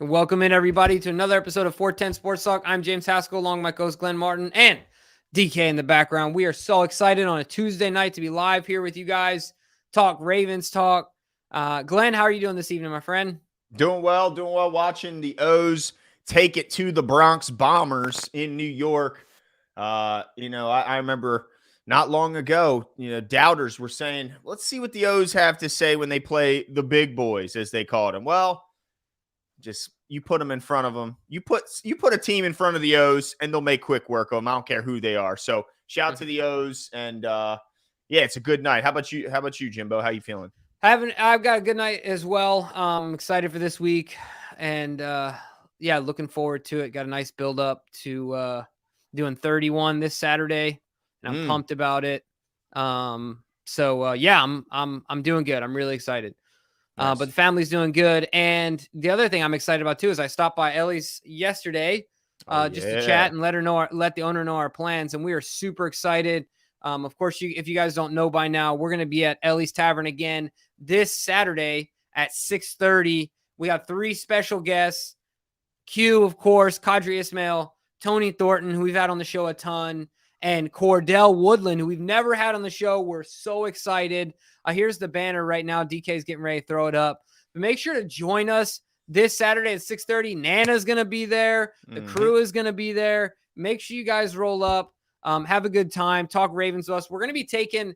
Welcome in, everybody, to another episode of 410 Sports Talk. I'm James Haskell, along with my co-host Glenn Martin and DK in the background. We are so excited on a Tuesday night to be live here with you guys. Talk Ravens talk. Glenn, how are you doing this evening, my friend? Doing well. Watching the O's take it to the Bronx Bombers in New York. I remember not long ago, doubters were saying, let's see what the O's have to say when they play the big boys, as they called them. Well, just you put them in front of them. You put a team in front of the O's, and they'll make quick work of them. I don't care who they are. So shout out to the O's, and yeah, it's a good night. How about you, Jimbo? How you feeling? I've got a good night as well. I'm excited for this week, and yeah, looking forward to it. Got a nice build up to doing 31 this Saturday, and I'm pumped about it. Yeah, I'm doing good. I'm really excited. Nice. But the family's doing good. And the other thing I'm excited about too is I stopped by Ellie's yesterday just to chat and let the owner know our plans. And we are super excited. Of course, if you guys don't know by now, we're going to be at Ellie's Tavern again this Saturday at 6:30. We have 3 special guests. Q, of course, Kadri Ismail, Tony Thornton, who we've had on the show a ton, and Cordell Woodland, who we've never had on the show. We're so excited. Here's the banner right now. DK's getting ready to throw it up. But make sure to join us this Saturday at 6:30. Nana's going to be there. The crew is going to be there. Make sure you guys roll up. Have a good time. Talk Ravens with us. We're going to be taking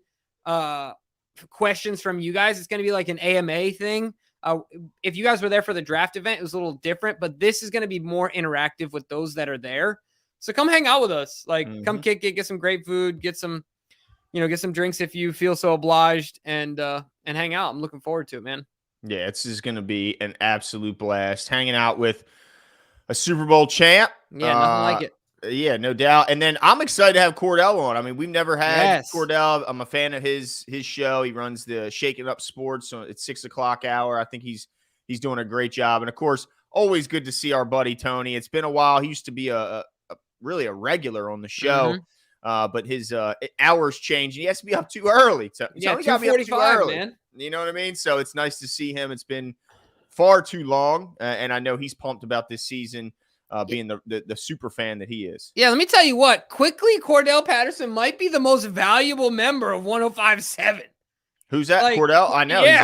questions from you guys. It's going to be like an AMA thing. If you guys were there for the draft event, it was a little different, but this is going to be more interactive with those that are there. So come hang out with us. Come kick it, get some great food, get some drinks if you feel so obliged, and hang out. I'm looking forward to it, man. Yeah, this is going to be an absolute blast. Hanging out with a Super Bowl champ. Yeah, nothing like it. Yeah, no doubt. And then I'm excited to have Cordell on. I mean, we've never had Cordell. I'm a fan of his show. He runs the Shaking Up Sports, so it's 6 o'clock hour. I think he's doing a great job. And of course, always good to see our buddy Tony. It's been a while. He used to be really a regular on the show. But his hours changed. He has to be up too early. Tony got to be up too early, man. You know what I mean? So it's nice to see him. It's been far too long, and I know he's pumped about this season, being the super fan that he is. Yeah, let me tell you what. Quickly, Cordell Patterson might be the most valuable member of 105.7. Who's that? Cordell? I know. Yeah.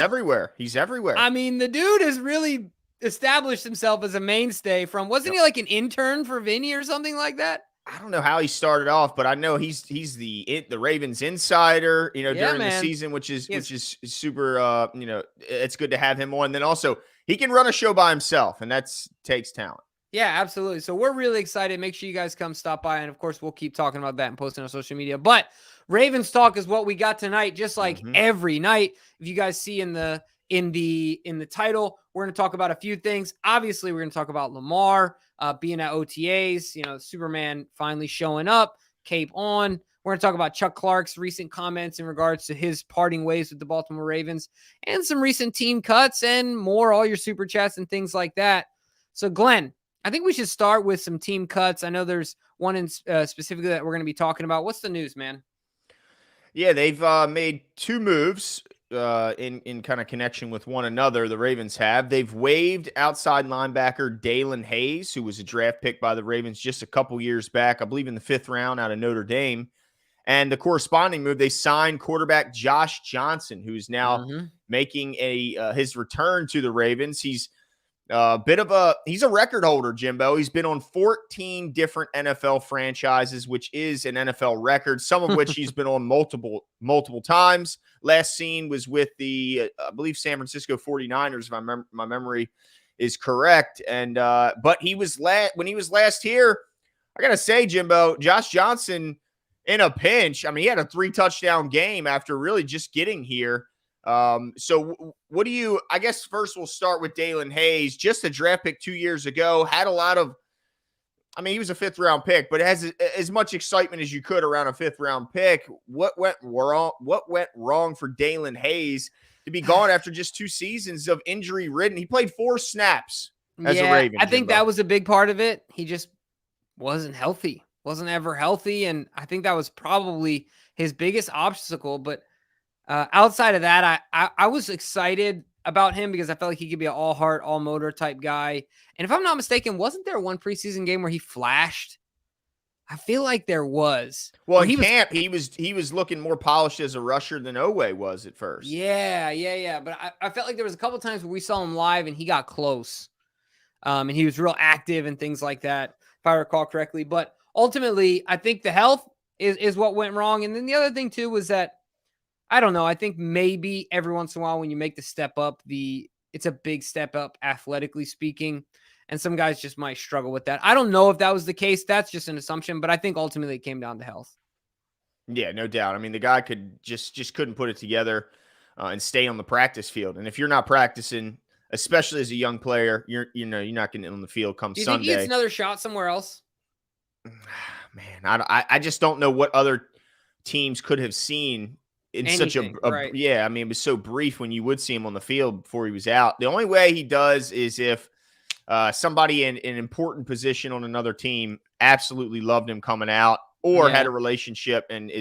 He's everywhere. I mean, the dude has really established himself as a mainstay wasn't he like an intern for Vinny or something like that? I don't know how he started off, but I know he's the Ravens insider, during the season, which is super. It's good to have him on. And then also he can run a show by himself, and that takes talent. Yeah, absolutely. So we're really excited. Make sure you guys come stop by, and of course we'll keep talking about that and posting on social media. But Ravens talk is what we got tonight, just like every night. If you guys see in the title, we're going to talk about a few things. Obviously, we're going to talk about Lamar being at OTAs, Superman finally showing up, cape on. We're going to talk about Chuck Clark's recent comments in regards to his parting ways with the Baltimore Ravens and some recent team cuts and more, all your super chats and things like that. So, Glenn, I think we should start with some team cuts. I know there's one in specifically that we're going to be talking about. What's the news, man? Yeah, they've made 2 moves in kind of connection with one another. The Ravens have. They've waived outside linebacker Dalen Hayes, who was a draft pick by the Ravens just a couple years back, I believe in the 5th round out of Notre Dame. And the corresponding move, they signed quarterback Josh Johnson, who is now making his return to the Ravens. He's he's a record holder, Jimbo. He's been on 14 different NFL franchises, which is an NFL record, some of which he's been on multiple times. Last seen was with the, I believe, San Francisco 49ers, if my memory is correct. And but he was when he was last here, I got to say, Jimbo, Josh Johnson in a pinch. I mean, he had a 3-touchdown game after really just getting here. So what do you, I guess first we'll start with Dalen Hayes, just a draft pick 2 years ago, had a lot of, I mean, he was a 5th round pick, but it has as much excitement as you could around a 5th round pick. What went wrong for Dalen Hayes to be gone after just 2 seasons of injury ridden? He played 4 snaps as a Raven. I think that was a big part of it. He just wasn't healthy, wasn't ever healthy. And I think that was probably his biggest obstacle, but outside of that, I was excited about him because I felt like he could be an all heart, all motor type guy. And if I'm not mistaken, wasn't there one preseason game where he flashed? I feel like there was. Well, Where in he was, camp, he was looking more polished as a rusher than Owe was at first. yeah. But I felt like there was a couple times where we saw him live and he got close. And he was real active and things like that, if I recall correctly. But ultimately, I think the health is what went wrong. And then the other thing too was that, I don't know, I think maybe every once in a while when you make the step up, it's a big step up athletically speaking. And some guys just might struggle with that. I don't know if that was the case. That's just an assumption, but I think ultimately it came down to health. Yeah, no doubt. I mean, the guy could just couldn't put it together and stay on the practice field. And if you're not practicing, especially as a young player, you're not getting on the field come Do you think he gets Sunday. another shot somewhere else? Man, I just don't know what other teams could have seen in Anything, such a right. yeah. I mean, it was so brief when you would see him on the field before he was out. The only way he does is if somebody in an important position on another team absolutely loved him coming out, or had a relationship and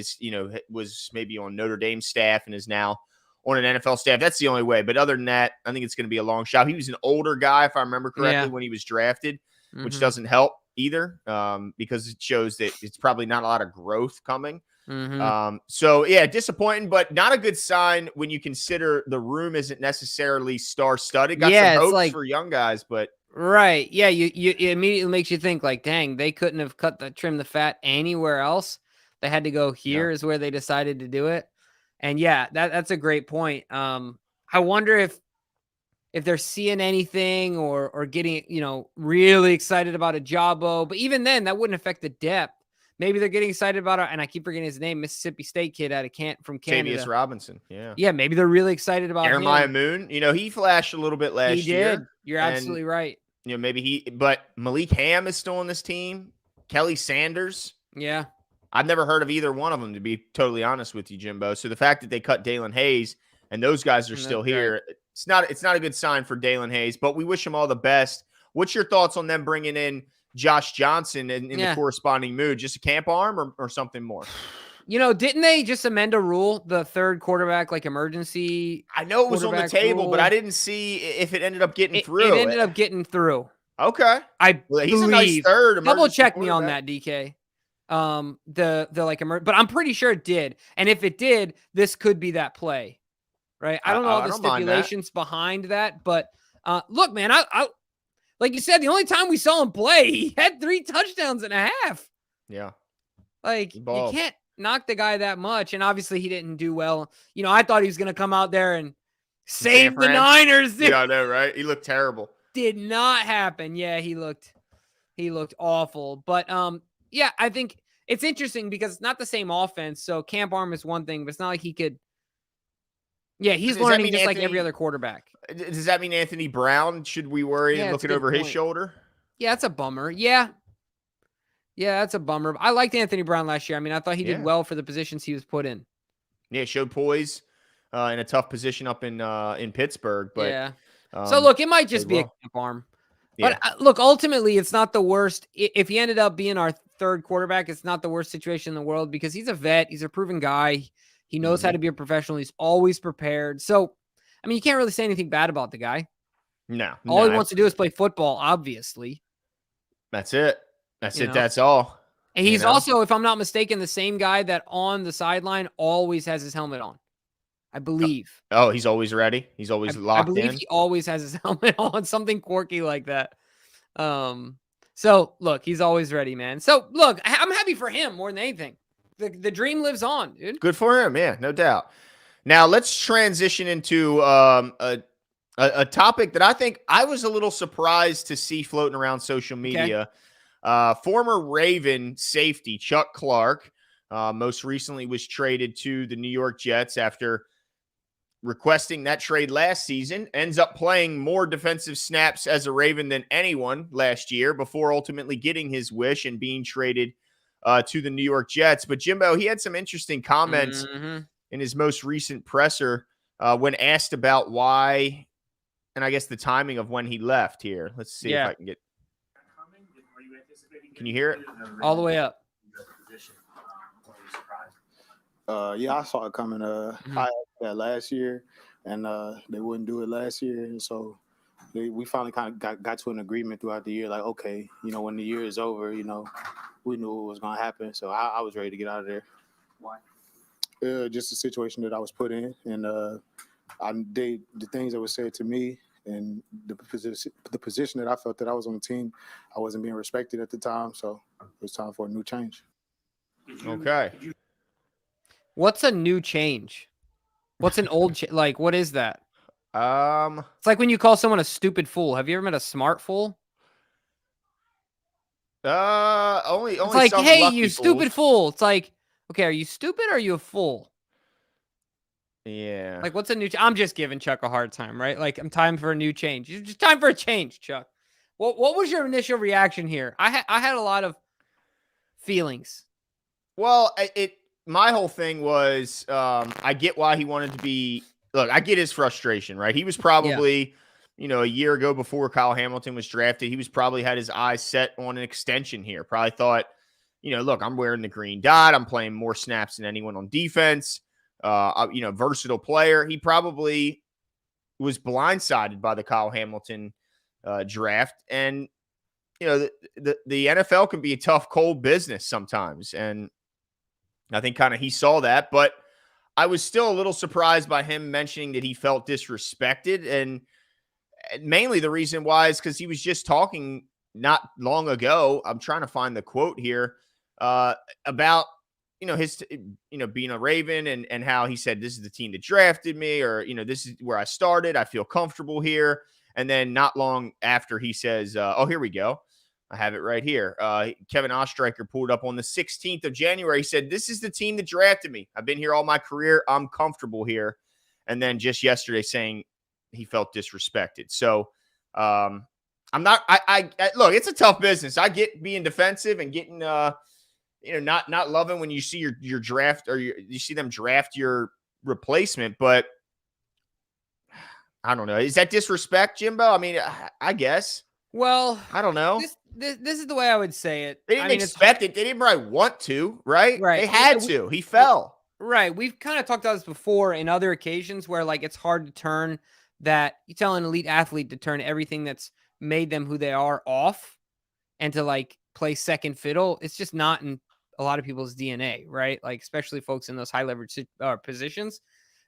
was maybe on Notre Dame staff and is now on an NFL staff. That's the only way. But other than that, I think it's going to be a long shot. He was an older guy, if I remember correctly, when he was drafted, which doesn't help either because it shows that it's probably not a lot of growth coming. So yeah, disappointing, but not a good sign when you consider the room isn't necessarily star-studded. Got some hopes for young guys, but right. Yeah, it immediately makes you think like, dang, they couldn't have trimmed the fat anywhere else. They had to go here is where they decided to do it. And yeah, that's a great point. I wonder if they're seeing anything or getting, really excited about a Jabo, but even then that wouldn't affect the depth. Maybe they're getting excited about it, and I keep forgetting his name, Mississippi State kid from Canada. Tavius Robinson, yeah. Yeah, maybe they're really excited about Jeremiah him. Moon, he flashed a little bit last year. He did. You're absolutely right. But Malik Ham is still on this team. Kelly Sanders. Yeah. I've never heard of either one of them, to be totally honest with you, Jimbo. So the fact that they cut Dalen Hayes and those guys are still here, it's not a good sign for Dalen Hayes, but we wish him all the best. What's your thoughts on them bringing in Josh Johnson in the corresponding mood? Just a camp arm or something more? Didn't they just amend a rule, the third quarterback, like emergency? I know it was on the table, but I didn't see if it ended up getting through. It ended up getting through. Okay. He's a nice third. Double check me on that, DK. But I'm pretty sure it did. And if it did, this could be that play, right? I don't know all the stipulations behind that, but look, man, I like you said, the only time we saw him play, he had 3 touchdowns and a half. Yeah. Like, you can't knock the guy that much. And obviously he didn't do well. I thought he was going to come out there and save the Niners. Yeah, I know, right? He looked terrible. Did not happen. Yeah, he looked awful. But yeah, I think it's interesting because it's not the same offense. So camp arm is one thing, but it's not like he could. Yeah, he's learning just like every other quarterback. Does that mean Anthony Brown? Should we worry looking over his shoulder? Yeah, that's a bummer. Yeah, that's a bummer. I liked Anthony Brown last year. I mean, I thought he did well for the positions he was put in. Yeah, showed poise in a tough position up in Pittsburgh. But yeah. So look, it might just be a camp arm. But look, ultimately, it's not the worst. If he ended up being our third quarterback, it's not the worst situation in the world because he's a vet. He's a proven guy. He knows how to be a professional. He's always prepared. So, I mean, you can't really say anything bad about the guy. No. All he wants to do is play football, obviously. That's it. That's all. And he's also, if I'm not mistaken, the same guy that on the sideline always has his helmet on. I believe. Oh, he's always ready. He's always locked in. I believe he always has his helmet on, something quirky like that. So look, he's always ready, man. So look, I'm happy for him more than anything. The dream lives on, dude. Good for him, yeah, no doubt. Now let's transition into a topic that I think I was a little surprised to see floating around social media. Former Raven safety Chuck Clark most recently was traded to the New York Jets after requesting that trade last season, ends up playing more defensive snaps as a Raven than anyone last year before ultimately getting his wish and being traded to the New York Jets. But Jimbo, he had some interesting comments in his most recent presser when asked about why, and I guess the timing of when he left here. Let's see if I can get. Can you hear it? All the way up. Yeah, I saw it coming high up that last year, and they wouldn't do it last year. And so we finally kind of got to an agreement throughout the year, like, okay, when the year is over, we knew what was going to happen. So I was ready to get out of there. Why? Just the situation that I was put in, and the things that were said to me, and the position that I felt that I was on the team, I wasn't being respected at the time. So it was time for a new change. Okay. What's a new change? What's an old like? What is that? It's like when you call someone a stupid fool. Have you ever met a smart fool? Only it's like, some hey, lucky you fools. stupid fool. It's like, okay, are you stupid or are you a fool? Yeah. Like, what's a new? I'm just giving Chuck a hard time, right? Like, I'm time for a new change. It's just time for a change, Chuck. What was your initial reaction here? I had a lot of feelings. Well, my whole thing was, I get why he wanted to be. Look, I get his frustration, right? He was probably, a year ago before Kyle Hamilton was drafted, he was probably had his eyes set on an extension here. Probably thought, look, I'm wearing the green dot. I'm playing more snaps than anyone on defense. Versatile player. He probably was blindsided by the Kyle Hamilton draft. And, the NFL can be a tough, cold business sometimes. And I think kind of he saw that. But I was still a little surprised by him mentioning that he felt disrespected. And mainly the reason why is because he was just talking not long ago. I'm trying to find the quote here about, his, being a Raven and how he said, this is the team that drafted me, or, this is where I started. I feel comfortable here. And then not long after he says, oh, here we go. I have it right here. Kevin Ostreicher pulled up on the 16th of January. He said, this is the team that drafted me. I've been here all my career. I'm comfortable here. And then just yesterday saying he felt disrespected. So I'm not, I look, it's a tough business. I get being defensive and getting, not loving when you see your draft or you see them draft your replacement, but I don't know. Is that disrespect, Jimbo? I mean, I guess. Well, I don't know. This is the way I would say it. They didn't expect it. They didn't probably want to, right? Right. They had to. He fell. Right. We've kind of talked about this before in other occasions where, like, it's hard to turn that. You tell an elite athlete to turn everything that's made them who they are off and to, like, play second fiddle. It's just not in a lot of people's DNA, right? Like, especially folks in those high leverage positions.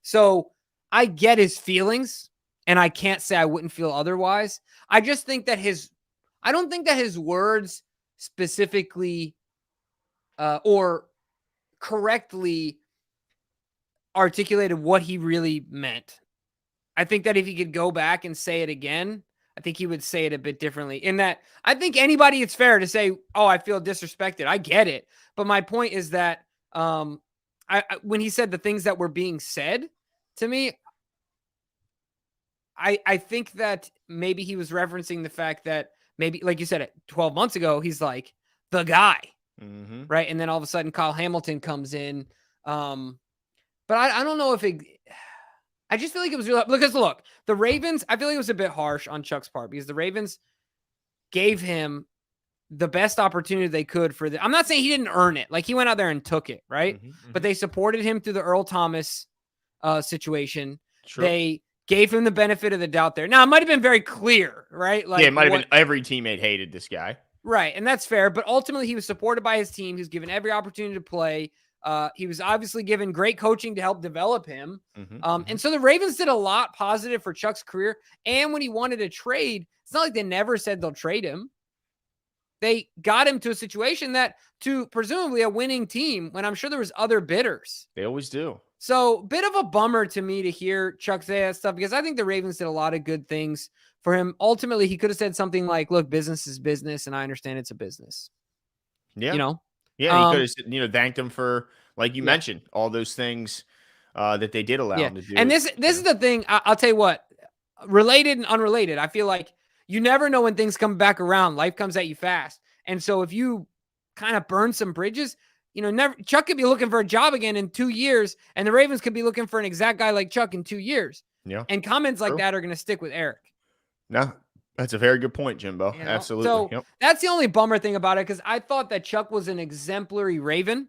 So I get his feelings. And I can't say I wouldn't feel otherwise. I just think that I don't think that his words specifically or correctly articulated what he really meant. I think that if he could go back and say it again, I think he would say it a bit differently. In that, I think anybody, it's fair to say, oh, I feel disrespected. I get it. But my point is that when he said the things that were being said to me, I think that maybe he was referencing the fact that maybe, like you said, 12 months ago, he's like the guy, right? And then all of a sudden, Kyle Hamilton comes in. But I don't know if I just feel like it was real. Because look, the Ravens, I feel like it was a bit harsh on Chuck's part because the Ravens gave him the best opportunity they could for I'm not saying he didn't earn it. Like, he went out there and took it, right? But they supported him through the Earl Thomas situation. True. They gave him the benefit of the doubt there. Now, it might have been very clear, right? Like, it might have been every teammate hated this guy. Right, and that's fair. But ultimately, he was supported by his team. He was given every opportunity to play. He was obviously given great coaching to help develop him. And so the Ravens did a lot positive for Chuck's career. And when he wanted to trade, it's not like they never said they'll trade him. They got him to a situation that, to presumably a winning team, when I'm sure there was other bidders. They always do. So, bit of a bummer to me to hear Chuck say that stuff, because I think the Ravens did a lot of good things for him. Ultimately, he could have said something like, look, business is business, and I understand it's a business. Yeah. Yeah, he could have, thanked him for, like you mentioned, all those things that they did allow him to do. And this is the thing. I'll tell you what, related and unrelated, I feel like you never know when things come back around. Life comes at you fast. And so if you kind of burn some bridges, Chuck could be looking for a job again in 2 years, and the Ravens could be looking for an exact guy like Chuck in 2 years. Yeah. And comments like that are going to stick with Eric. No, that's a very good point, Jimbo. Absolutely. So that's the only bummer thing about it, because I thought that Chuck was an exemplary Raven.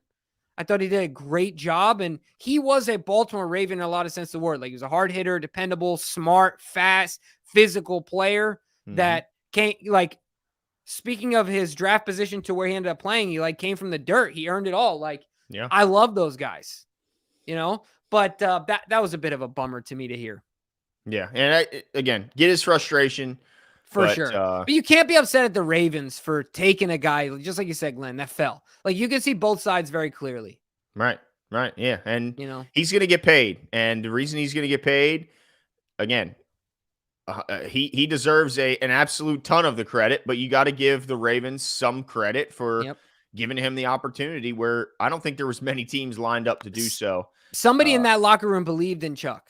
I thought he did a great job, and he was a Baltimore Raven in a lot of sense of the word. Like, he was a hard hitter, dependable, smart, fast, physical player that can't, like, speaking of his draft position to where he ended up playing, he like came from the dirt. He earned it all. Like, Yeah, I love those guys, but that was a bit of a bummer to me to hear. Yeah. And again, get his frustration. For sure. But you can't be upset at the Ravens for taking a guy, just like you said, Glenn, that fell. Like, you can see both sides very clearly. Right. Yeah. And, he's going to get paid. And the reason he's going to get paid, again, he deserves an absolute ton of the credit, but you got to give the Ravens some credit for giving him the opportunity where I don't think there was many teams lined up to do so. Somebody in that locker room believed in Chuck.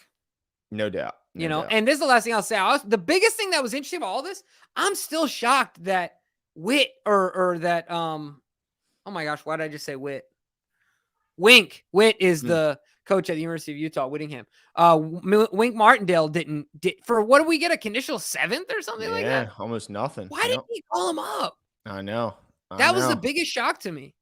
No doubt. And this is the last thing I'll say. The biggest thing that was interesting about all this, I'm still shocked that Witt or that, oh my gosh, why did I just say Witt? Witt is the coach at the University of Utah, Whittingham. Wink Martindale did for what did we get, a conditional 7th or something like that? Yeah, almost nothing. Why didn't he call him up? I know. That was the biggest shock to me.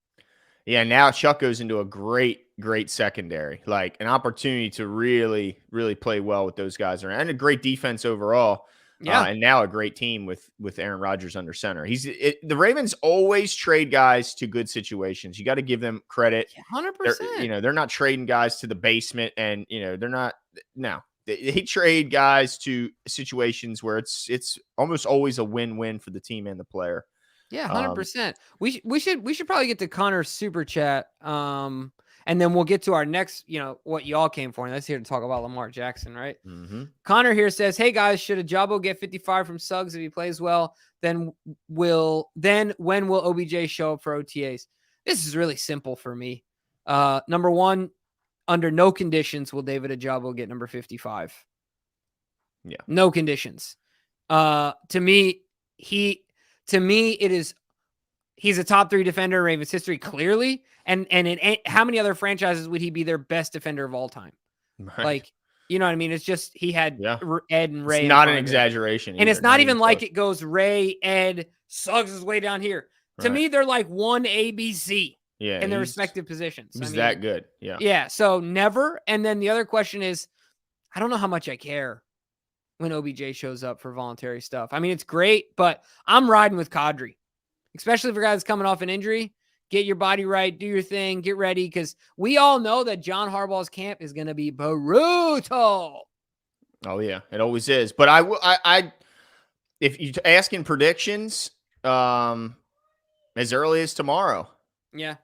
Yeah, now Chuck goes into a great secondary, like an opportunity to really, really play well with those guys around, and a great defense overall. Yeah, and now a great team with Aaron Rodgers under center. The Ravens always trade guys to good situations. You got to give them credit. 100%. They're not trading guys to the basement, and they're not. No, they trade guys to situations where it's almost always a win-win for the team and the player. Yeah, 100%. We should probably get to Connor's super chat. And then we'll get to our next, what y'all came for. And that's here to talk about Lamar Jackson, right? Mm-hmm. Connor here says, "Hey guys, should Ajabo get 55 from Suggs if he plays well? Then when will OBJ show up for OTAs?" This is really simple for me. Number one, under no conditions will David Ajabo get number 55. Yeah, no conditions. To me, he's a top 3 defender in Ravens history, clearly. And in how many other franchises would he be their best defender of all time? Right. Like, you know what I mean? It's just, he had Ed and Ray. It's not an exaggeration. And it's not even like it goes Ray, Ed, Suggs is way down here. Right. To me, they're like one ABC in their respective positions. He's that good. Yeah. Yeah. So never. And then the other question is, I don't know how much I care when OBJ shows up for voluntary stuff. I mean, it's great, but I'm riding with Kadri, especially for guys coming off an injury. Get your body right, do your thing, get ready, because we all know that John Harbaugh's camp is going to be brutal. Oh yeah, it always is. But I if you asking predictions, as early as tomorrow. Yeah,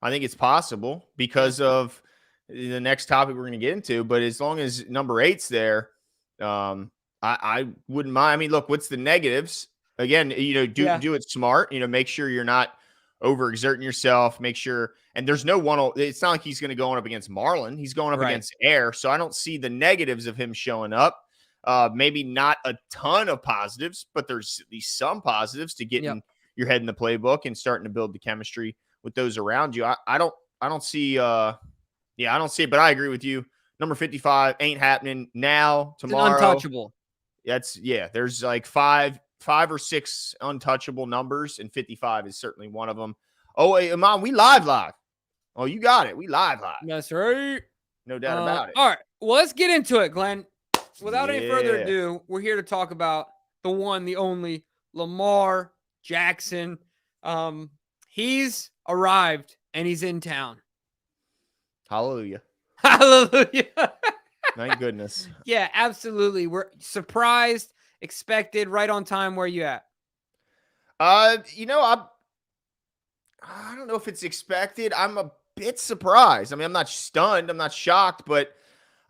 I think it's possible because of the next topic we're going to get into. But as long as number 8's there, I wouldn't mind. I mean, look, what's the negatives? Again, do it smart. Make sure you're not overexerting yourself. Make sure, and there's no one. It's not like he's going to go up against Marlon. He's going up against Air, so I don't see the negatives of him showing up. Maybe not a ton of positives, but there's at least some positives to getting your head in the playbook and starting to build the chemistry with those around you. I don't see. I don't see it, but I agree with you. Number 55 ain't happening now. Tomorrow, it's untouchable. There's like five or six untouchable numbers, and 55 is certainly one of them. Oh, hey, Iman, we live. Oh, you got it. We live. That's right. No doubt about it. All right. Well, let's get into it, Glenn. Without any further ado, we're here to talk about the one, the only Lamar Jackson. He's arrived and he's in town. Hallelujah. Hallelujah. Thank goodness. Yeah, absolutely. We're surprised, expected, right on time. Where you at? I don't know if it's expected. I'm a bit surprised. I mean, I'm not stunned. I'm not shocked, but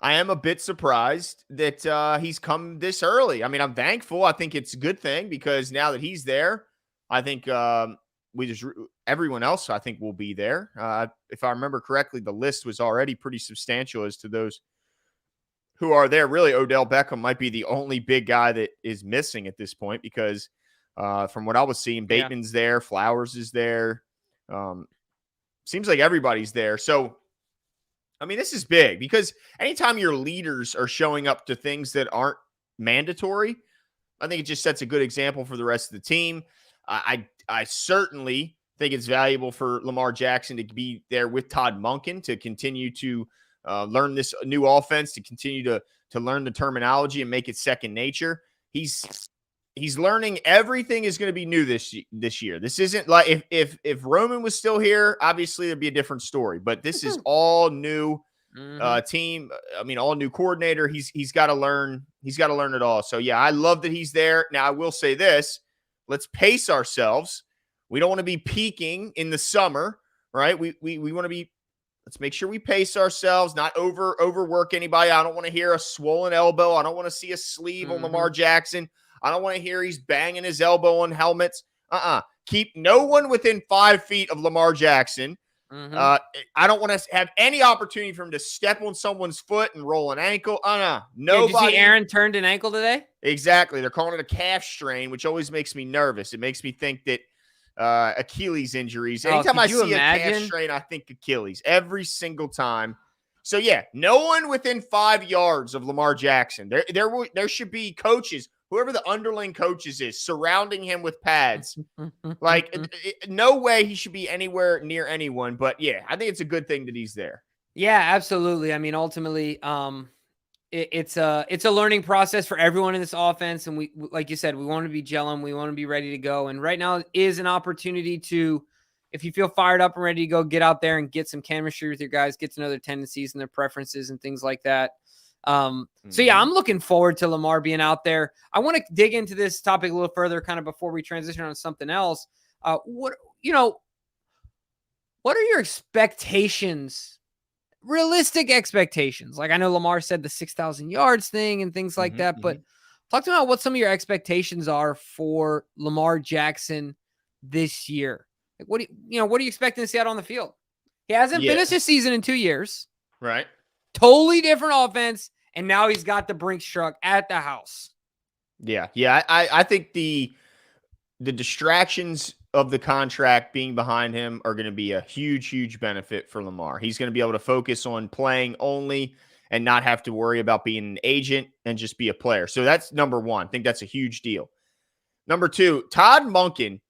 I am a bit surprised that he's come this early. I mean, I'm thankful. I think it's a good thing because now that he's there, I think everyone else, I think, will be there. If I remember correctly, the list was already pretty substantial as to those who are there. Really, Odell Beckham might be the only big guy that is missing at this point because from what I was seeing, Bateman's there, Flowers is there. Seems like everybody's there. So, I mean, this is big because anytime your leaders are showing up to things that aren't mandatory, I think it just sets a good example for the rest of the team. I certainly I think it's valuable for Lamar Jackson to be there with Todd Monken to continue to learn this new offense, to continue to learn the terminology and make it second nature. He's learning. Everything is going to be new this year. This isn't like if Roman was still here, obviously there'd be a different story. But this is all new team. I mean, all new coordinator. He's got to learn. He's got to learn it all. So yeah, I love that he's there. Now I will say this: let's pace ourselves. We don't want to be peaking in the summer, right? We want to be. Let's make sure we pace ourselves, not overwork anybody. I don't want to hear a swollen elbow. I don't want to see a sleeve on Lamar Jackson. I don't want to hear he's banging his elbow on helmets. Keep no one within 5 feet of Lamar Jackson. I don't want to have any opportunity for him to step on someone's foot and roll an ankle. Nobody. Yeah, did you see Aaron turned an ankle today? Exactly. They're calling it a calf strain, which always makes me nervous. It makes me think that Achilles injuries. Anytime I see a calf strain, I think Achilles every single time. So yeah, no one within 5 yards of Lamar Jackson. There should be coaches, whoever the underling coaches is, surrounding him with pads. Like, no way he should be anywhere near anyone. But yeah, I think it's a good thing that he's there. Yeah, absolutely. I mean, ultimately, it's a learning process for everyone in this offense. And we, like you said, we want to be gelling. We want to be ready to go. And right now is an opportunity to, if you feel fired up and ready to go, get out there and get some chemistry with your guys, get to know their tendencies and their preferences and things like that. So yeah, I'm looking forward to Lamar being out there. I want to dig into this topic a little further, kind of before we transition on to something else. What are your expectations? Realistic expectations. Like, I know Lamar said the 6,000 yards thing and things like that, but talk to me about what some of your expectations are for Lamar Jackson this year. Like, what are you expecting to see out on the field? He hasn't finished his season in 2 years. Right. Totally different offense. And now he's got the Brinks truck at the house. Yeah. I think the distractions of the contract being behind him are going to be a huge, huge benefit for Lamar. He's going to be able to focus on playing only and not have to worry about being an agent and just be a player. So that's number one. I think that's a huge deal. Number two, Todd Monken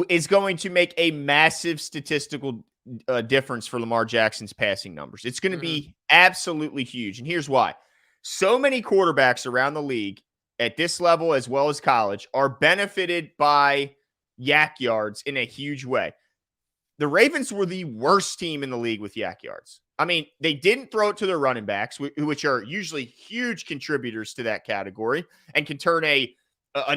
is going to make a massive statistical difference for Lamar Jackson's passing numbers. It's going to be absolutely huge. And here's why. So many quarterbacks around the league at this level, as well as college, are benefited by yak yards in a huge way. The Ravens were the worst team in the league with yak yards. I mean, they didn't throw it to their running backs, which are usually huge contributors to that category and can turn a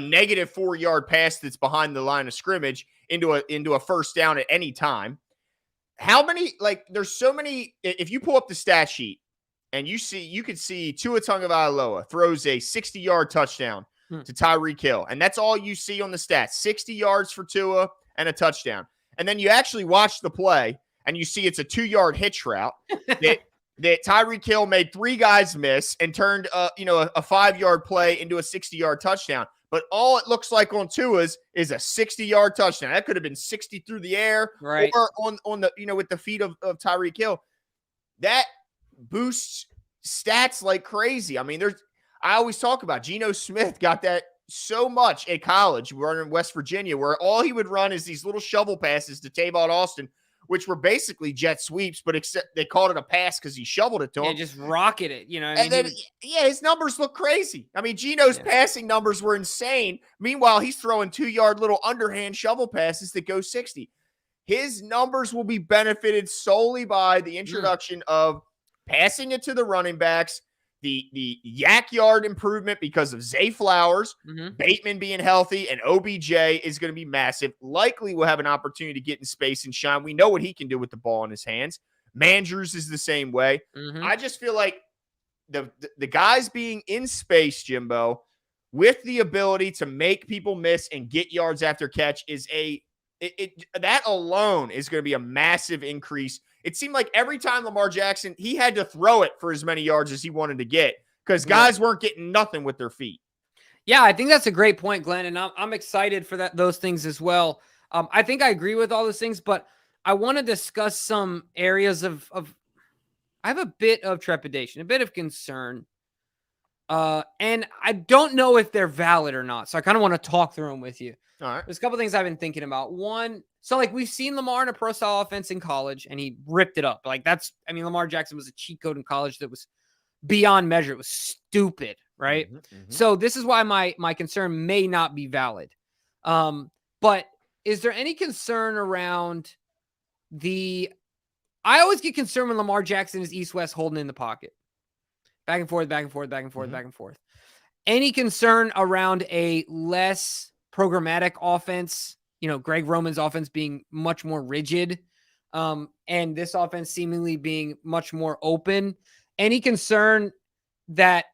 negative 4-yard pass that's behind the line of scrimmage into a first down at any time. How many, there's so many, if you pull up the stat sheet and you could see Tua Tagovailoa throws a 60-yard touchdown to Tyreek Hill. And that's all you see on the stats, 60 yards for Tua and a touchdown. And then you actually watch the play and you see it's a 2-yard hitch route that Tyreek Hill made 3 guys miss and turned a 5-yard play into a 60-yard touchdown. But all it looks like on Tua's is a 60-yard touchdown. That could have been 60 through the air, right, or on the with the feet of Tyreek Hill. That boosts stats like crazy. I mean, I always talk about Geno Smith got that so much at college, running in West Virginia, where all he would run is these little shovel passes to Tavon Austin, which were basically jet sweeps, but except they called it a pass because he shoveled it to him. Yeah, just rocket it, And then, his numbers look crazy. I mean, Geno's passing numbers were insane. Meanwhile, he's throwing 2-yard little underhand shovel passes that go 60. His numbers will be benefited solely by the introduction of passing it to the running backs, the yak yard improvement because of Zay Flowers, Bateman being healthy, and OBJ is going to be massive. Likely will have an opportunity to get in space and shine. We know what he can do with the ball in his hands. Mandrews is the same way. I just feel like the guys being in space, Jimbo, with the ability to make people miss and get yards after catch is that alone is going to be a massive increase. It seemed like every time Lamar Jackson, he had to throw it for as many yards as he wanted to get because guys weren't getting nothing with their feet. Yeah, I think that's a great point, Glenn, and I'm excited for those things as well. I think I agree with all those things, but I want to discuss some areas of I have a bit of trepidation, a bit of concern And I don't know if they're valid or not. So I kind of want to talk through them with you. All right. There's a couple things I've been thinking about. One, so like we've seen Lamar in a pro style offense in college and he ripped it up. Like Lamar Jackson was a cheat code in college that was beyond measure. It was stupid, right? So this is why my concern may not be valid. But is there any concern around I always get concerned when Lamar Jackson is east-west holding in the pocket. Back and forth, back and forth, back and forth, back and forth. Any concern around a less programmatic offense, Greg Roman's offense being much more rigid, and this offense seemingly being much more open? Any concern that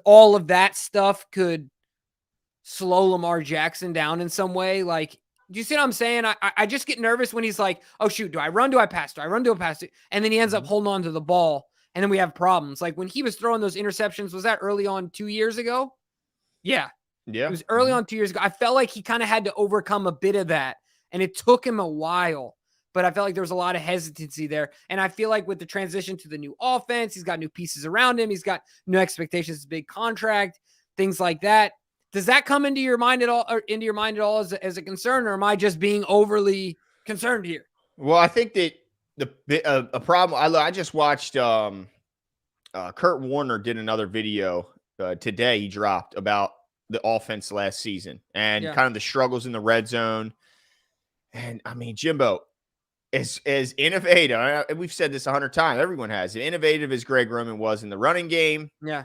all of that stuff could slow Lamar Jackson down in some way? Like, do you see what I'm saying? I just get nervous when he's like, oh, shoot, do I run? Do I pass? Do I run? Do I pass? And then he ends up holding on to the ball, and then we have problems. Like when he was throwing those interceptions, was that early on 2 years ago? Yeah. It was early on 2 years ago. I felt like he kind of had to overcome a bit of that, and it took him a while. But I felt like there was a lot of hesitancy there. And I feel like with the transition to the new offense, he's got new pieces around him. He's got new expectations, big contract, things like that. Does that come into your mind at all, as a concern, or am I just being overly concerned here? Well, I think that a problem. I just watched Kurt Warner did another video today. He dropped about the offense last season and kind of the struggles in the red zone. And I mean, Jimbo, as innovative, and we've said this 100 times. Everyone has, as innovative as Greg Roman was in the running game. Yeah,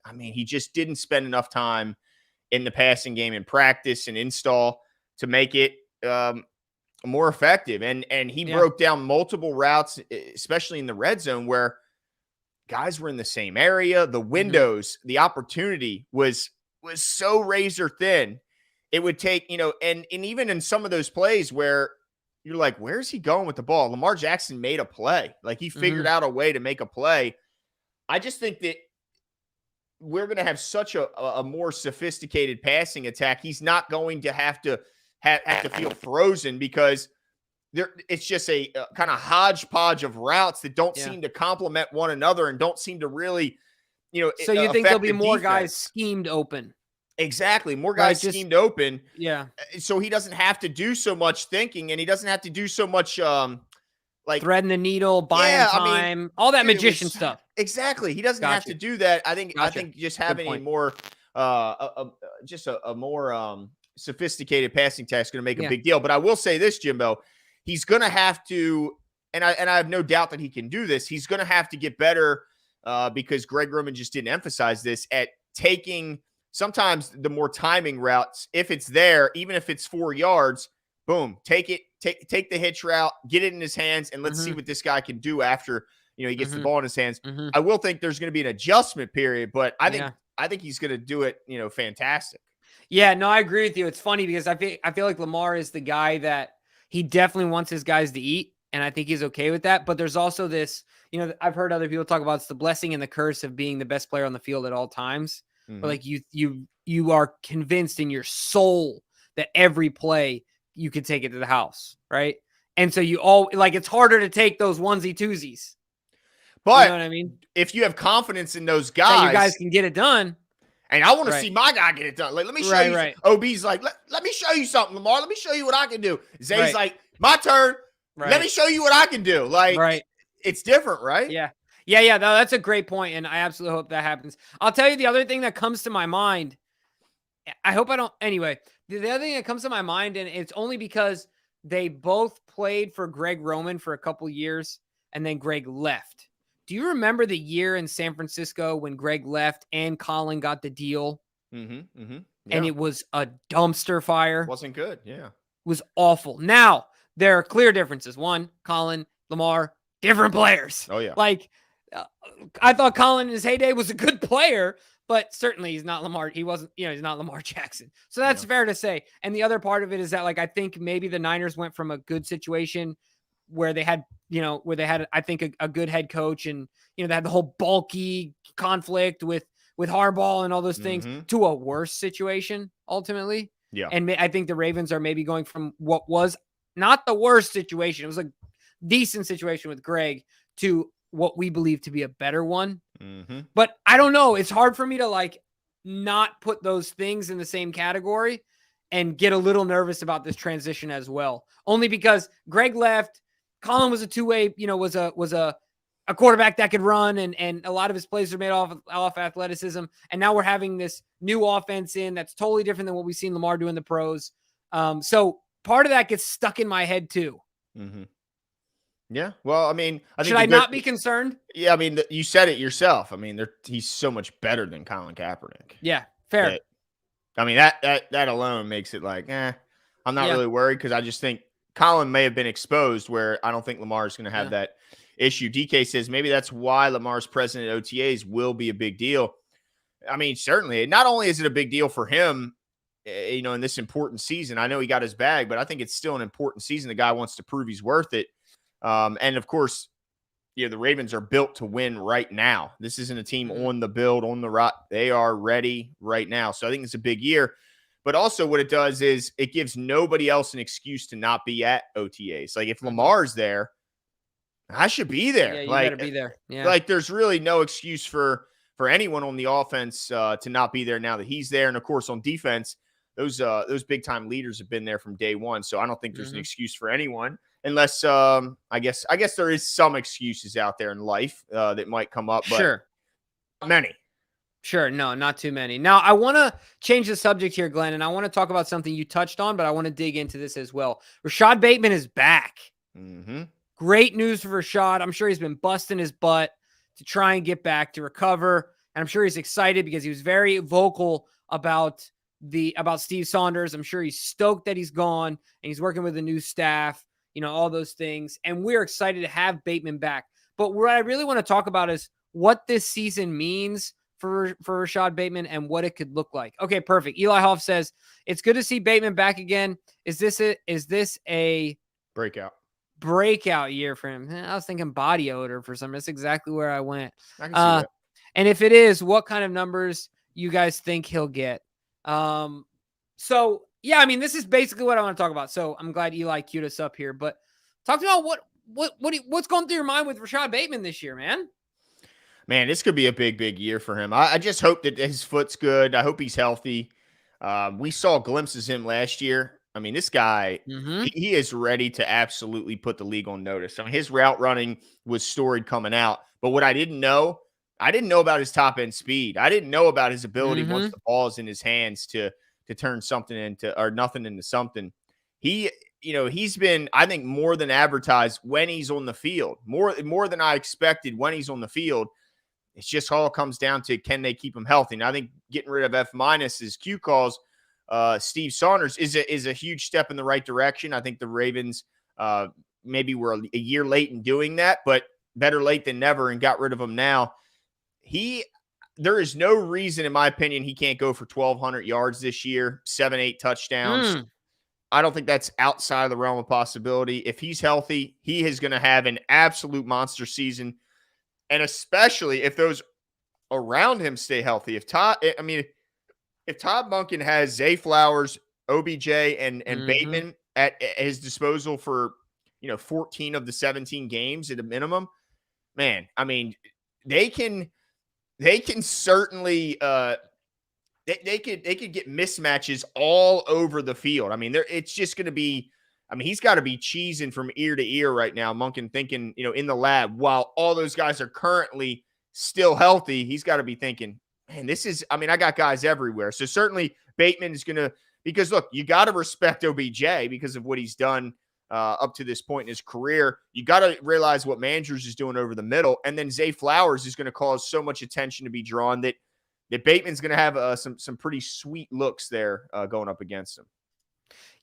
I mean, he just didn't spend enough time in the passing game in practice and install to make it more effective. And he broke down multiple routes, especially in the red zone where guys were in the same area. The windows, the opportunity was so razor thin. It would take, and even in some of those plays where you're like, where's he going with the ball? Lamar Jackson made a play. Like he figured out a way to make a play. I just think that we're going to have such a more sophisticated passing attack. He's not going to have to feel frozen because it's just a kind of hodgepodge of routes that don't seem to complement one another and don't seem to really, So you think there'll be more guys schemed open? Exactly. More guys schemed open. Yeah. So he doesn't have to do so much thinking and he doesn't have to do so much like threading the needle, buying time, all that magician stuff. Exactly. He doesn't have to do that. I think just having a more more sophisticated passing attack is going to make a big deal. But I will say this, Jimbo, he's going to have to, and I have no doubt that he can do this. He's going to have to get better because Greg Roman just didn't emphasize this at taking sometimes the more timing routes. If it's there, even if it's 4 yards, boom, take it, take the hitch route, get it in his hands, and let's see what this guy can do after he gets the ball in his hands. I will think there's going to be an adjustment period, but I think he's going to do it, fantastic. Yeah, no, I agree with you. It's funny because I feel like Lamar is the guy that he definitely wants his guys to eat, and I think he's okay with that. But there's also this, I've heard other people talk about it's the blessing and the curse of being the best player on the field at all times. But like you are convinced in your soul that every play you can take it to the house, right? And so it's harder to take those onesie twosies. But you know what I mean? If you have confidence in those guys, you guys can get it done. And I want to see my guy get it done. Like, let me show you. Right. OB's like, let me show you something, Lamar. Let me show you what I can do. Zay's like, my turn. Right. Let me show you what I can do. Like, it's different, right? Yeah. No, that's a great point, and I absolutely hope that happens. I'll tell you the other thing that comes to my mind. I hope I don't. Anyway, the other thing that comes to my mind, and it's only because they both played for Greg Roman for a couple years, and then Greg left. Do you remember the year in San Francisco when Greg left and Colin got the deal? And it was a dumpster fire. Wasn't good. Yeah. It was awful. Now, there are clear differences. One, Colin, Lamar, different players. Oh, yeah. Like, I thought Colin in his heyday was a good player, but certainly he's not Lamar. He wasn't, he's not Lamar Jackson. So that's fair to say. And the other part of it is that, like, I think maybe the Niners went from a good situation where they had, I think a good head coach and, they had the whole bulky conflict with Harbaugh and all those things to a worse situation ultimately. Yeah. And I think the Ravens are maybe going from what was not the worst situation. It was a decent situation with Greg to what we believe to be a better one. Mm-hmm. But I don't know. It's hard for me to like not put those things in the same category and get a little nervous about this transition as well. Only because Greg left, Colin was a two-way, was a quarterback that could run, and a lot of his plays are made off athleticism. And now we're having this new offense in that's totally different than what we've seen Lamar do in the pros. So part of that gets stuck in my head too. Mm-hmm. Yeah. Well, I mean, should I not be concerned? Yeah. I mean, you said it yourself. I mean, he's so much better than Colin Kaepernick. Yeah. Fair. I mean, that alone makes it like, I'm not really worried, because I just think Colin may have been exposed where I don't think Lamar is going to have that issue. DK says maybe that's why Lamar's present at OTAs will be a big deal. I mean, certainly, not only is it a big deal for him, in this important season. I know he got his bag, but I think it's still an important season. The guy wants to prove he's worth it. And of course, the Ravens are built to win right now. This isn't a team on the build, on the rot. They are ready right now. So I think it's a big year. But also what it does is it gives nobody else an excuse to not be at OTAs. Like if Lamar's there, I should be there. Yeah, you better be there. Yeah. Like there's really no excuse for anyone on the offense to not be there now that he's there. And of course on defense, those big time leaders have been there from day one. So I don't think there's an excuse for anyone. Unless I guess there is some excuses out there in life that might come up, but sure, not many. Sure, no, not too many. Now I want to change the subject here, Glenn, and I want to talk about something you touched on, but I want to dig into this as well. Rashad Bateman is back. Mm-hmm. Great news for Rashad. I'm sure he's been busting his butt to try and get back to recover, and I'm sure he's excited because he was very vocal about Steve Saunders. I'm sure he's stoked that he's gone and he's working with a new staff. All those things. And we're excited to have Bateman back. But what I really want to talk about is what this season means for Rashad Bateman and what it could look like. Okay, perfect. Eli Hoff says, it's good to see Bateman back again. Is this a breakout year for him? I was thinking body odor for some. That's exactly where I went. I can see that. And if it is, what kind of numbers you guys think he'll get? So yeah, I mean, this is basically what I want to talk about. So I'm glad Eli queued us up here, but talk about what's going through your mind with Rashad Bateman this year, man. Man, this could be a big year for him. I just hope that his foot's good. I hope he's healthy. We saw glimpses of him last year. I mean, this guy, he is ready to absolutely put the league on notice. I mean, his route running was storied coming out, but what I didn't know about his top end speed. I didn't know about his ability once the ball is in his hands to turn something into or nothing into something. He's been, I think, more than advertised when he's on the field, more than I expected when he's on the field. It's just all comes down to, can they keep him healthy? And I think getting rid of F- Q calls, Steve Saunders is a huge step in the right direction. I think the Ravens maybe were a year late in doing that, but better late than never, and got rid of him now. There is no reason, in my opinion, he can't go for 1,200 yards this year, 7-8 touchdowns. I don't think that's outside of the realm of possibility. If he's healthy, he is going to have an absolute monster season, and especially if those around him stay healthy. If Todd Monken has Zay Flowers, OBJ, and Bateman at his disposal for 14 of the 17 games at a minimum, man, I mean, they can certainly they could get mismatches all over the field. I mean, it's just going to be. I mean, he's got to be cheesing from ear to ear right now, Monken, thinking in the lab while all those guys are currently still healthy. He's got to be thinking, man, this is. I mean, I got guys everywhere. So certainly Bateman is going to, because look, you got to respect OBJ because of what he's done up to this point in his career. You got to realize what Mandrews is doing over the middle. And then Zay Flowers is going to cause so much attention to be drawn that Bateman's going to have some pretty sweet looks there going up against him.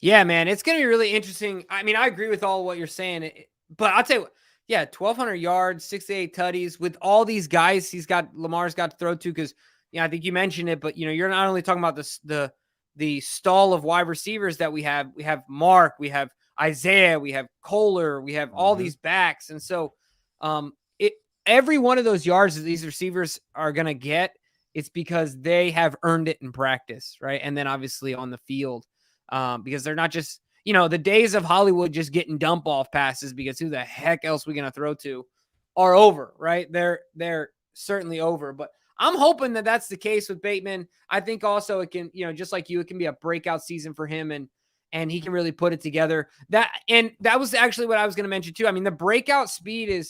Yeah, man, it's going to be really interesting. I mean, I agree with all what you're saying, but I'll tell you, 1,200 yards, 68 tutties with all these guys Lamar's got to throw to, because I think you mentioned it, but you're not only talking about the stall of wide receivers that we have Mark, we have Isaiah, we have Kohler, we have all these backs. And so every one of those yards that these receivers are going to get, it's because they have earned it in practice, right? And then obviously on the field, because they're not just, the days of Hollywood just getting dump off passes because who the heck else are we going to throw to? are over, right? They're certainly over, but I'm hoping that that's the case with Bateman. I think also it can, just like you, it can be a breakout season for him, and he can really put it together. That was actually what I was going to mention too. I mean, the breakout speed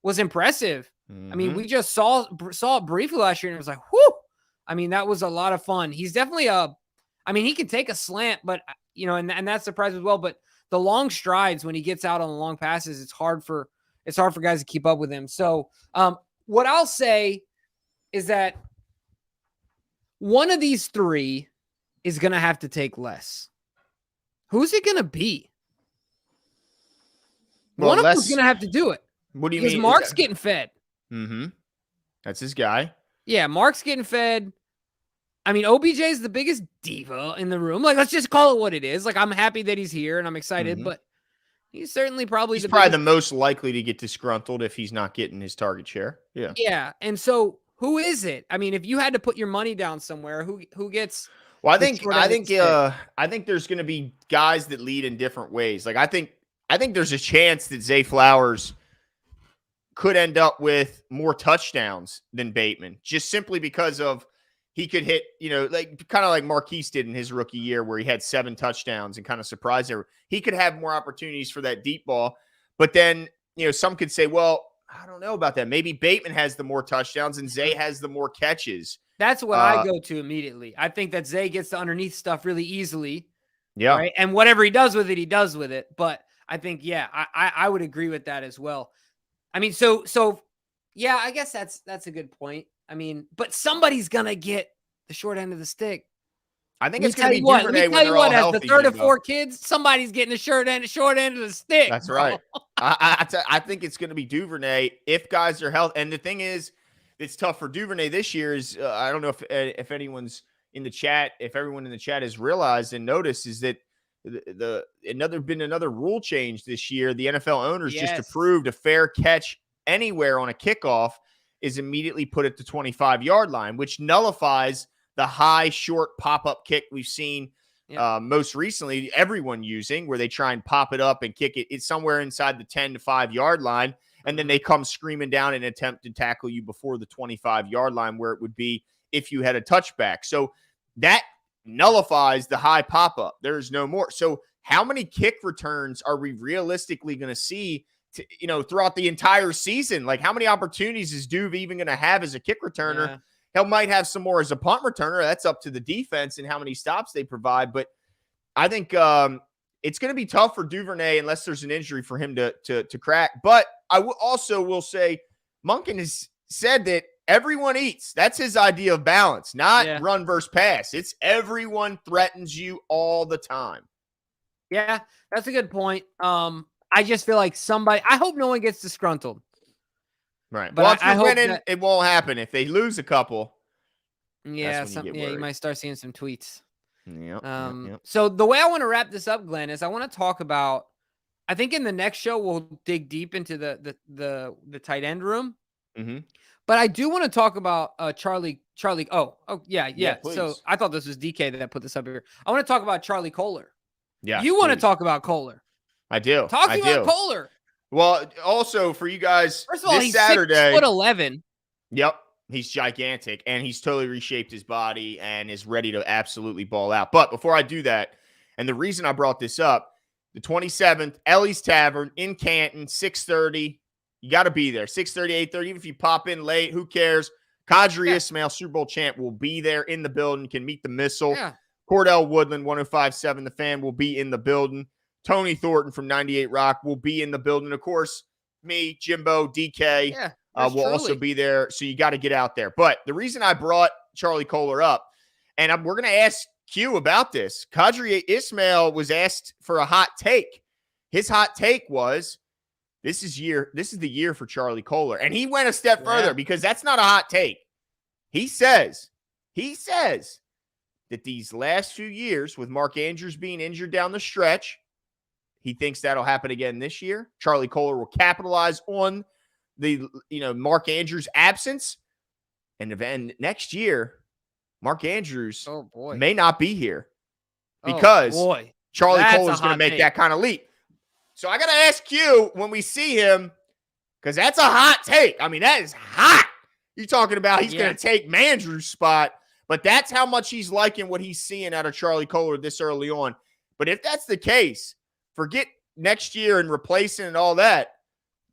was impressive. I mean, we just saw it briefly last year, and it was like, whoo! I mean, that was a lot of fun. He's definitely he can take a slant, but and that's surprising as well. But the long strides when he gets out on the long passes, it's hard for guys to keep up with him. So, what I'll say is that one of these three is going to have to take less. Who's it going to be? Well, one of them's going to have to do it. What do you mean? Because Mark's getting fed. Mm-hmm. That's his guy. Yeah, Mark's getting fed. I mean, OBJ is the biggest diva in the room. Like, let's just call it what it is. Like, I'm happy that he's here and I'm excited, but he's certainly probably the most likely to get disgruntled if he's not getting his target share. Yeah. Yeah. And so who is it? I mean, if you had to put your money down somewhere, who gets? Well, I think there's going to be guys that lead in different ways. Like, I think there's a chance that Zay Flowers could end up with more touchdowns than Bateman, just simply because of he could hit, like kind of like Marquise did in his rookie year where he had 7 touchdowns and kind of surprised everyone. He could have more opportunities for that deep ball. But then, some could say, well, I don't know about that. Maybe Bateman has the more touchdowns and Zay has the more catches. That's what I go to immediately. I think that Zay gets the underneath stuff really easily. Yeah. Right? And whatever he does with it, he does with it. But I think, I would agree with that as well. I mean, so yeah, I guess that's a good point. I mean, but somebody's gonna get the short end of the stick. I think it's gonna be Duvernay when they're all healthy. As the third of 4 kids, somebody's getting the short end of the stick. That's right. I think it's gonna be Duvernay if guys are healthy. And the thing is, it's tough for Duvernay this year. Is I don't know if anyone's in the chat, if everyone in the chat has realized and noticed, is that another rule change this year. The NFL owners just approved a fair catch anywhere on a kickoff is immediately put at the 25-yard line, which nullifies the high short pop-up kick we've seen most recently everyone using, where they try and pop it up and kick it. It's somewhere inside the 10 to 5-yard line, and then they come screaming down and attempt to tackle you before the 25-yard line, where it would be if you had a touchback. So that nullifies the high pop-up. There's no more. So how many kick returns are we realistically going to see throughout the entire season? Like, how many opportunities is Duve even going to have as a kick returner? Yeah. He might have some more as a punt returner. That's up to the defense and how many stops they provide. But I think it's going to be tough for Duvernay unless there's an injury for him to crack. But I will say Monken has said that everyone eats. That's his idea of balance, not run versus pass. It's everyone threatens you all the time. Yeah, that's a good point. I just feel like I hope no one gets disgruntled. Right. But I hope it won't happen. If they lose a couple, you might start seeing some tweets. Yep. So the way I want to wrap this up, Glenn, is I want to talk about, I think in the next show, we'll dig deep into the tight end room. Mm-hmm. But I do want to talk about Charlie. Oh, yeah. Please. So I thought this was DK that put this up here. I want to talk about Charlie Kohler. Yeah. You want to talk about Kohler? I do. Talk about Kohler. Well, also for you guys, first of all, he's Saturday, 6'11". Yep, he's gigantic, and he's totally reshaped his body and is ready to absolutely ball out. But before I do that, and the reason I brought this up, the 27th, Ellie's Tavern in Canton, 6:30. You got to be there, 6:30, 8:30. Even if you pop in late, who cares? Kadri Ismail, Super Bowl champ, will be there in the building. Can meet the missile. Yeah. Cordell Woodland, 105.7 The Fan, will be in the building. Tony Thornton from 98 Rock will be in the building. Of course, me, Jimbo, DK will also be there. So you got to get out there. But the reason I brought Charlie Kohler up, and we're going to ask Q about this. Kadri Ismail was asked for a hot take. His hot take was, this is the year for Charlie Kohler. And he went a step further, because that's not a hot take. He says that these last few years, with Mark Andrews being injured down the stretch, he thinks that'll happen again this year. Charlie Kohler will capitalize on the Mark Andrews absence. And then next year, Mark Andrews may not be here, because Charlie Kohler is going to make that kind of leap. So I got to ask you, when we see him, Because that's a hot take. I mean, that is hot. You're talking about he's going to take Mandrew's spot, but that's how much he's liking what he's seeing out of Charlie Kolar this early on. But if that's the case, forget next year and replacing and all that.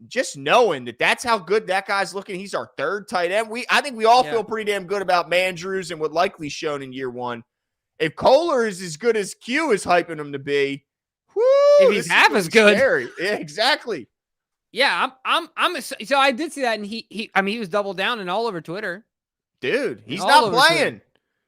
Just knowing that that's how good that guy's looking. He's our third tight end. I think we all feel pretty damn good about Mandrews and what likely shown in year one. If Kolar is as good as Q is hyping him to be, if he's half as good, scary. Yeah, exactly. Yeah, so I did see that, and he was double down and all over Twitter. Dude, he's not playing.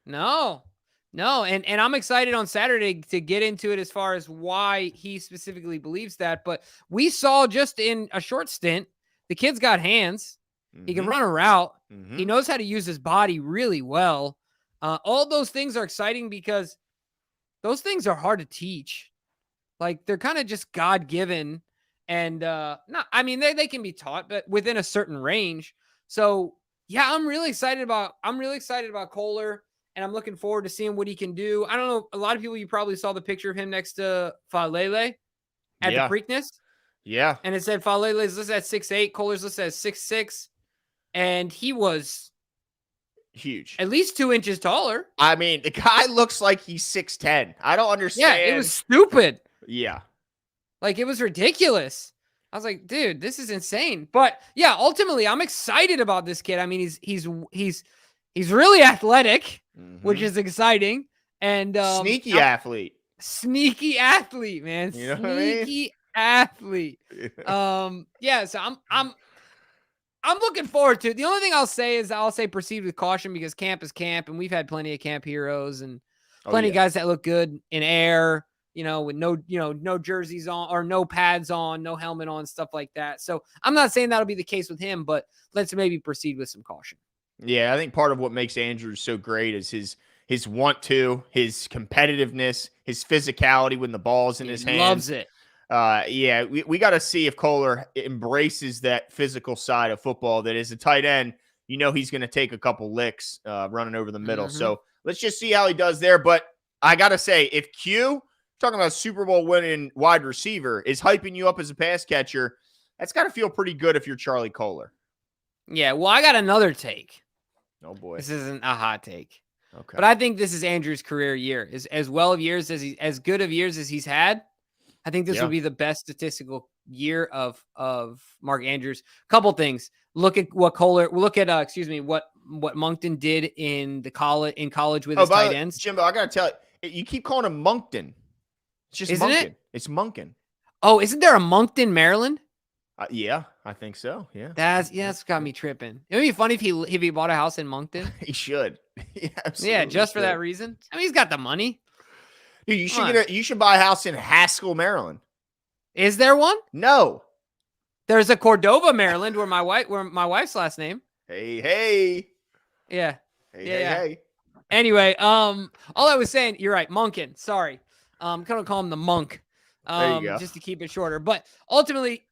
No, and I'm excited on Saturday to get into it as far as why he specifically believes that. But we saw just in a short stint, the kid's got hands. Mm-hmm. He can run a route. Mm-hmm. He knows how to use his body really well. All those things are exciting because those things are hard to teach. Like, they're kind of just God-given. And they can be taught, but within a certain range. So yeah, I'm really excited about Kolar, and I'm looking forward to seeing what he can do. I don't know. A lot of people, you probably saw the picture of him next to Falele at the Preakness. Yeah. And it said Falele's listed at 6'8", Kolar's listed at 6'6", and he was huge, at least 2 inches taller. I mean, the guy looks like he's 6'10". I don't understand. Yeah, it was stupid. Yeah. Like, it was ridiculous. I was like, dude, this is insane. But yeah, ultimately, I'm excited about this kid. I mean, he's really athletic, which is exciting, and sneaky athlete, man. You know sneaky athlete. Yeah. So I'm looking forward to it. The only thing I'll say proceed with caution, because camp is camp, and we've had plenty of camp heroes and plenty of guys that look good in air. With no jerseys on or no pads on, no helmet on, stuff like that. So I'm not saying that'll be the case with him, but let's maybe proceed with some caution. Yeah, I think part of what makes Andrews so great is his want to, his competitiveness, his physicality when the ball's in his hands. Loves it. Yeah, we got to see if Kolar embraces that physical side of football. That as a tight end, he's going to take a couple licks running over the middle. So let's just see how he does there. But I got to say, if Q, talking about Super Bowl winning wide receiver, is hyping you up as a pass catcher, that's got to feel pretty good if you're Charlie Kolar. Yeah, well, I got another take. Oh, boy. This isn't a hot take. Okay. But I think this is Andrew's career year. As good of years as he's had, I think this will be the best statistical year of Mark Andrews. Couple things. Look at what what Moncton did in college with his tight ends. Jimbo, I got to tell you keep calling him Moncton. It's just Isn't Monken. it? It's Monken. Oh, isn't there a Moncton, Maryland? Yeah, I think so. Yeah. That's got me tripping. It would be funny if he bought a house in Moncton. He should. Yeah, just for that reason. I mean, he's got the money. Dude, you should buy a house in Haskell, Maryland. Is there one? No. There's a Cordova, Maryland, where my wife's last name. Hey. Yeah. Hey. Anyway, all I was saying, you're right, Monken. Sorry. I'm going to call him the Monk. There you go. Just to keep it shorter. But ultimately,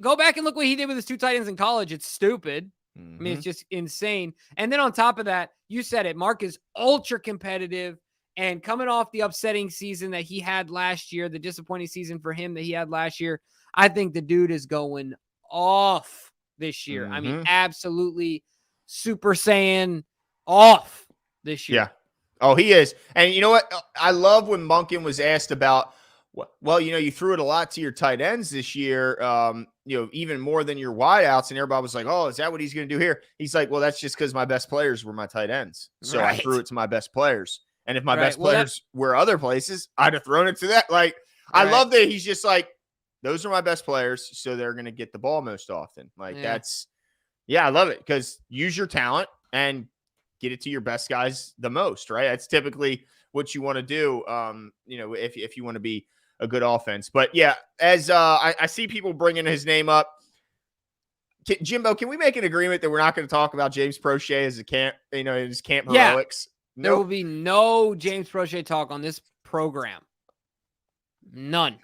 go back and look what he did with his 2 tight ends in college. It's stupid. I mean, it's just insane. And then on top of that, you said it, Mark is ultra competitive, and coming off the upsetting season that he had last year, the disappointing season for him that he had last year, I think the dude is going off this year. I mean, absolutely Super Saiyan off this year. Yeah. Oh, he is. And you know what? I love when Monken was asked about, well, you threw it a lot to your tight ends this year, even more than your wideouts. And everybody was like, oh, is that what he's going to do here? He's like, well, that's just because my best players were my tight ends. So I threw it to my best players. And if my best players were other places, I'd have thrown it to that. Like, I love that he's just like, those are my best players, so they're going to get the ball most often. Like, I love it, because use your talent and get it to your best guys the most, right? That's typically what you want to do, if you want to be a good offense. But, yeah, as I see people bringing his name up, Jimbo, can we make an agreement that we're not going to talk about James Prochet as a camp, his camp heroics? There will be no James Prochet talk on this program. None.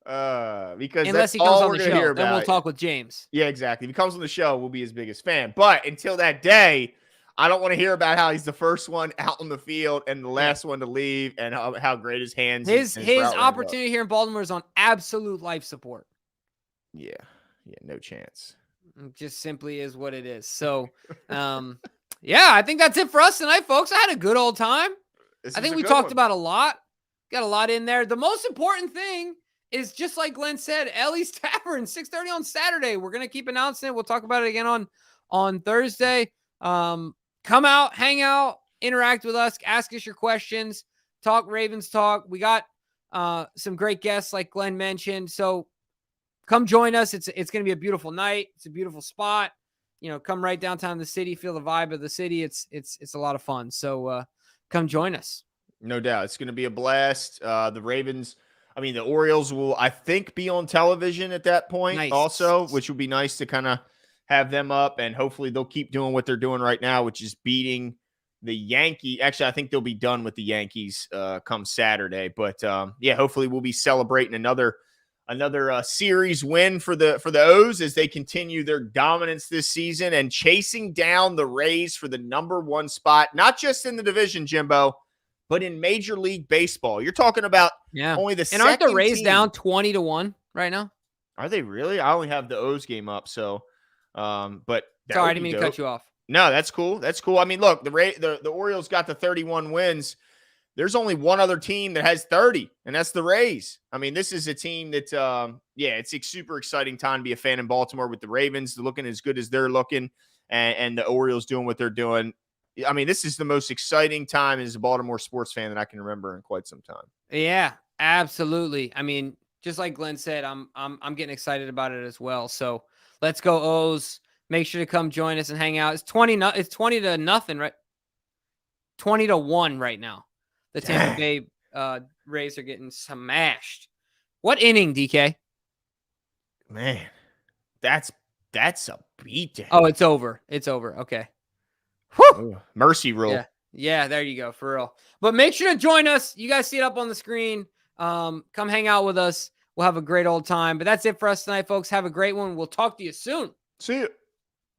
Because unless he comes on the show, then we'll talk with James. Yeah, exactly. If he comes on the show, we'll be his biggest fan. But until that day, I don't want to hear about how he's the first one out on the field and the last one to leave, and how great his hands. His opportunity here in Baltimore is on absolute life support. Yeah, no chance. It just simply is what it is. So, yeah, I think that's it for us tonight, folks. I had a good old time. I think we talked about a lot. Got a lot in there. The most important thing is, just like Glenn said, Ellie's Tavern, 6:30 on Saturday. We're going to keep announcing it. We'll talk about it again on Thursday. Come out, hang out, interact with us, ask us your questions, talk Ravens talk. We got some great guests like Glenn mentioned. So come join us. It's going to be a beautiful night. It's a beautiful spot. Come right downtown the city, feel the vibe of the city. It's a lot of fun. So come join us. No doubt. It's going to be a blast. The Ravens, the Orioles will, I think, be on television at that point also, which would be nice to kind of have them up, and hopefully they'll keep doing what they're doing right now, which is beating the Yankees. Actually, I think they'll be done with the Yankees come Saturday, but hopefully we'll be celebrating another series win for the O's as they continue their dominance this season and chasing down the Rays for the #1 spot, not just in the division, Jimbo, but in Major League Baseball. You're talking about only the second. And aren't the Rays down 20-1 right now? Are they really? I only have the O's game up, so but sorry, I didn't mean to cut you off. No, that's cool. That's cool. Look, the Orioles got the 31 wins. There's only one other team that has 30, and that's the Rays. This is a team that, it's a super exciting time to be a fan in Baltimore with the Ravens looking as good as they're looking, and the Orioles doing what they're doing. This is the most exciting time as a Baltimore sports fan that I can remember in quite some time. Yeah, absolutely. Just like Glenn said, I'm getting excited about it as well. So let's go O's. Make sure to come join us and hang out. It's 20-0, right? 20-1 right now. The Tampa Bay Rays are getting smashed. What inning, DK? Man, that's a beatdown. Oh, it's over. It's over. Okay. Whew. Mercy rule. Yeah, there you go, for real. But make sure to join us. You guys see it up on the screen. Come hang out with us. We'll have a great old time. But that's it for us tonight, folks. Have a great one. We'll talk to you soon. See you.